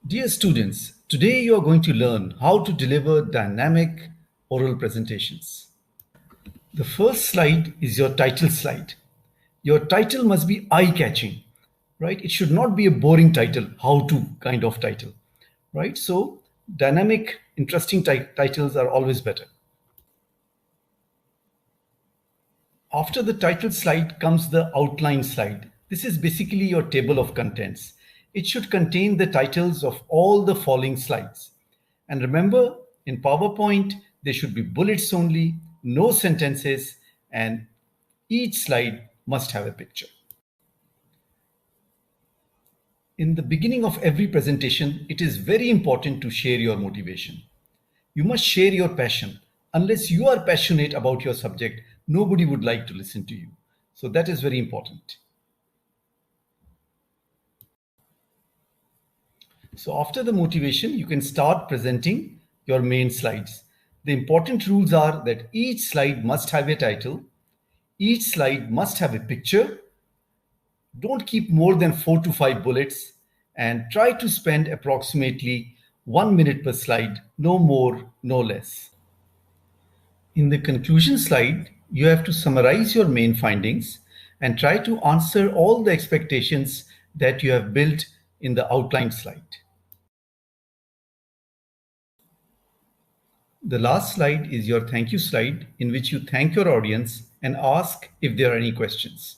Dear students, today you are going to learn how to deliver dynamic oral presentations. The first slide is your title slide. Your title must be eye-catching, right? It should not be a boring title, how to kind of title, right? So dynamic, interesting titles are always better. After the title slide comes the outline slide. This is basically your table of contents. It should contain the titles of all the following slides. And remember, in PowerPoint, there should be bullets only, no sentences, and each slide must have a picture. In the beginning of every presentation, it is very important to share your motivation. You must share your passion. Unless you are passionate about your subject, nobody would like to listen to you. So that is very important. So after the motivation, you can start presenting your main slides. The important rules are that each slide must have a title, each slide must have a picture, don't keep more than 4 to 5 bullets, and try to spend approximately 1 minute per slide, no more, no less. In the conclusion slide, you have to summarize your main findings and try to answer all the expectations that you have built in the outline slide. The last slide is your thank you slide, in which you thank your audience and ask if there are any questions.